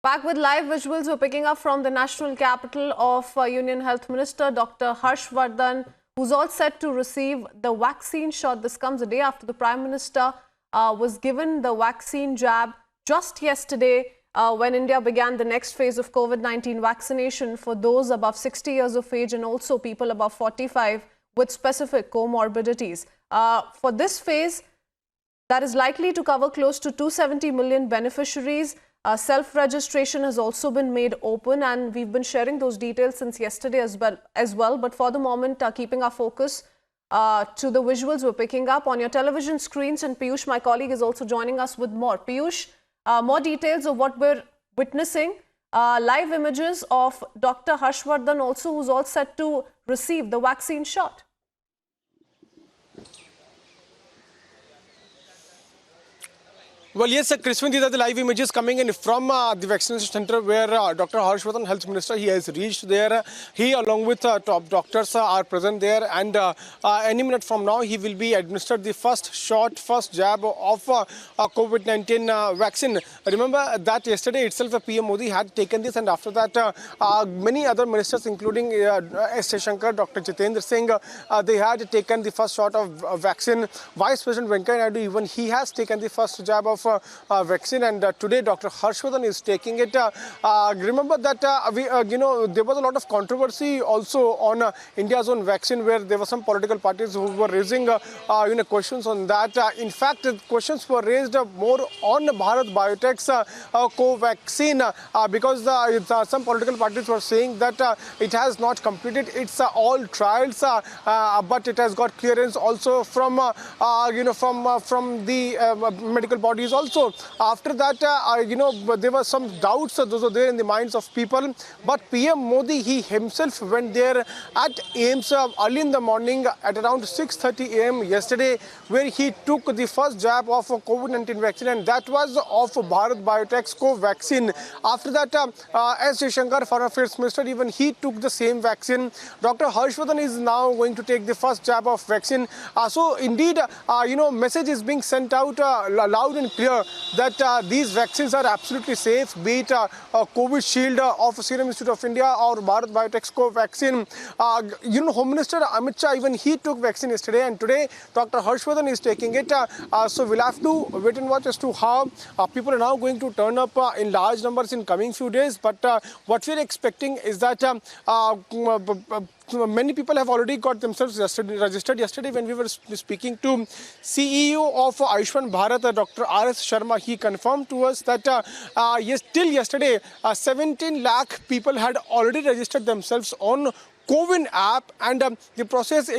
Back with live visuals, we're picking up from the national capital of Union Health Minister Dr. Harsh Vardhan, who's all set to receive the vaccine shot. This comes a day after the Prime Minister was given the vaccine jab just yesterday when India began the next phase of COVID-19 vaccination for those above 60 years of age and also people above 45 with specific comorbidities. For this phase, that is likely to cover close to 270 million beneficiaries. Self-registration has also been made open, and we've been sharing those details since yesterday as well. But for the moment, keeping our focus to the visuals we're picking up on your television screens, and Piyush, my colleague, is also joining us with more. Piyush, more details of what we're witnessing. Live images of Dr. Harsh Vardhan also, who's all set to receive the vaccine shot. Well, yes, Christine, these are the live images coming in from the vaccination center where Dr. Harsh Vardhan, Health Minister, he has reached there. He, along with top doctors, are present there, and any minute from now, he will be administered the first jab of COVID-19 vaccine. Remember that yesterday itself, PM Modi had taken this, and after that, many other ministers, including S. Shankar, Dr. Jitendra Singh, they had taken the first shot of vaccine. Vice President Venkaiah Naidu, even he has taken the first jab of vaccine, and today Dr. Harsh Vardhan is taking it. Remember that there was a lot of controversy also on India's own vaccine, where there were some political parties who were raising questions on that. In fact, questions were raised more on Bharat Biotech's co-vaccine because some political parties were saying that it has not completed its all trials, but it has got clearance also from the medical bodies. Also, after that, there were some doubts, those were there in the minds of people. But PM Modi, he himself went there at AIIMS early in the morning at around 6:30 a.m. yesterday, where he took the first jab of COVID-19 vaccine, and that was of Bharat Biotech's co-vaccine. After that, S. Jaishankar, Foreign Affairs Minister, even he took the same vaccine. Dr. Harsh Vardhan is now going to take the first jab of vaccine. So indeed, message is being sent out loud and clear that these vaccines are absolutely safe, be it COVID Shield of Serum Institute of India or Bharat Biotech's co-vaccine. Home Minister Amit Shah, even he took vaccine yesterday, and today Dr. Harsh Vardhan is taking it. So we'll have to wait and watch as to how people are now going to turn up in large numbers in coming few days. But what we're expecting is that many people have already got themselves registered. Yesterday, when we were speaking to CEO of Ayushman Bharat, Dr. R.S. Sharma, he confirmed to us that till yesterday, 17 lakh people had already registered themselves on CoWIN app, and the process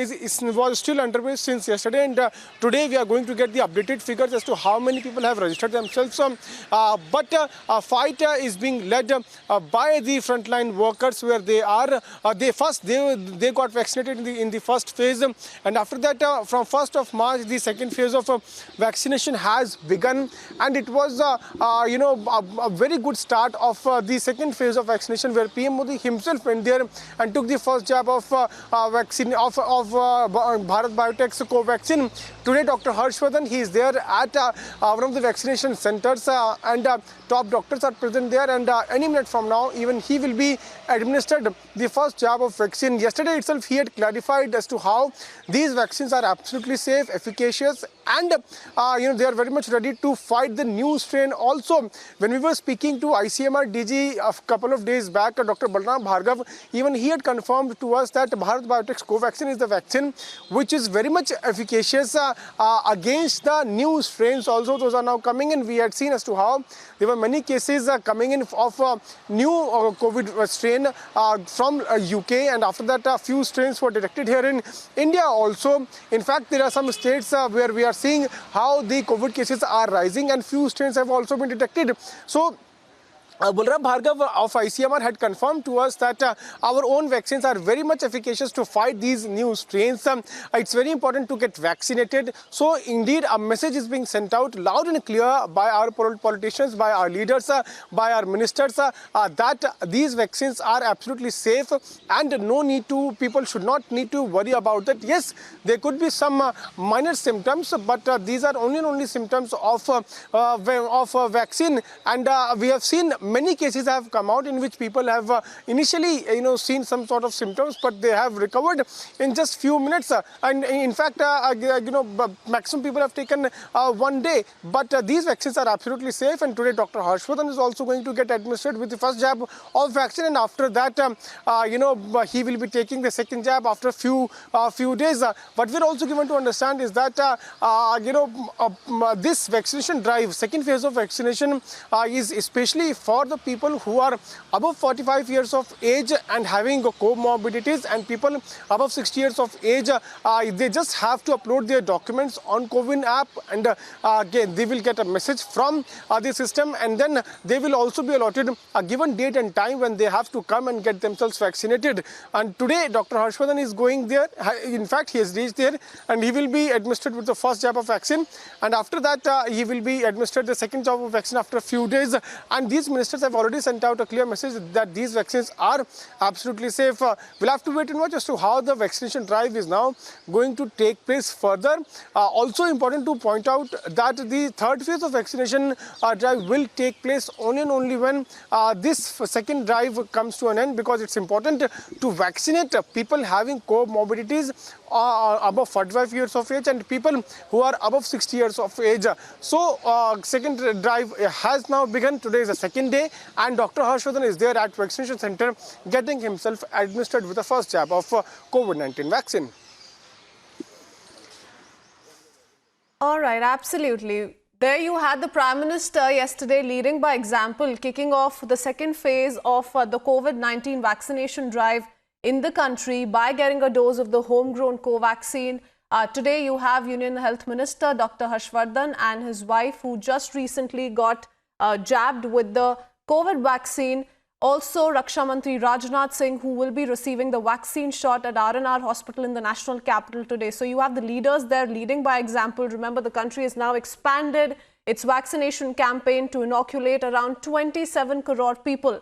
was still underway since yesterday, and today we are going to get the updated figures as to how many people have registered themselves. But a fight is being led by the frontline workers, where they got vaccinated in the first phase, and after that, from 1st of March, the second phase of vaccination has begun, and it was a very good start of the second phase of vaccination, where PM Modi himself went there and took the first jab of vaccine of Bharat Biotech's co-vaccine. Today, Dr. Harsh Vardhan, he is there at one of the vaccination centers, and top doctors are present there, and any minute from now, even he will be administered the first jab of vaccine. Yesterday itself, he had clarified as to how these vaccines are absolutely safe, efficacious, and they are very much ready to fight the new strain. Also, when we were speaking to ICMR DG a couple of days back, Dr. Balram Bhargav, even he had confirmed to us that Bharat Biotech's co-vaccine is the vaccine which is very much efficacious against the new strains. Also, those are now coming in. We had seen as to how there were many cases coming in of new COVID strain from UK, and after that, a few strains were detected here in India also. In fact, there are some states where we are seeing how the COVID cases are rising, and few strains have also been detected. So Balram Bhargav of ICMR had confirmed to us that our own vaccines are very much efficacious to fight these new strains. It's very important to get vaccinated. So indeed, a message is being sent out loud and clear by our politicians, by our leaders, by our ministers, that these vaccines are absolutely safe, and people should not need to worry about that. Yes, there could be some minor symptoms, but these are only symptoms of vaccine, and we have seen many cases have come out in which people have initially, seen some sort of symptoms, but they have recovered in just few minutes. And in fact, maximum people have taken 1 day. But these vaccines are absolutely safe. And today, Dr. Harshvardhan is also going to get administered with the first jab of vaccine. And after that, he will be taking the second jab after few days. What we're also given to understand is that, this vaccination drive, second phase of vaccination, is especially for the people who are above 45 years of age and having comorbidities, and people above 60 years of age. They just have to upload their documents on CoWIN app, and again they will get a message from the system, and then they will also be allotted a given date and time when they have to come and get themselves vaccinated. And today Dr. Harshvardhan is going there. In fact, he has reached there, and he will be administered with the first jab of vaccine, and after that he will be administered the second jab of vaccine after a few days. And these ministers have already sent out a clear message that these vaccines are absolutely safe. We'll have to wait and watch as to how the vaccination drive is now going to take place further. Also important to point out that the third phase of vaccination drive will take place only and only when this second drive comes to an end, because it's important to vaccinate people having comorbidities above 45 years of age and people who are above 60 years of age. So second drive has now begun. Today is the second day, and Dr. Harshvardhan is there at vaccination center getting himself administered with the first jab of COVID-19 vaccine. All right, absolutely. There you had the Prime Minister yesterday leading by example, kicking off the second phase of the COVID-19 vaccination drive in the country by getting a dose of the homegrown Covaxin. Today you have Union Health Minister Dr. Harshvardhan and his wife, who just recently got jabbed with the COVID vaccine. Also, Raksha Mantri Rajnath Singh, who will be receiving the vaccine shot at R&R Hospital in the national capital today. So you have the leaders there leading by example. Remember, the country has now expanded its vaccination campaign to inoculate around 27 crore people.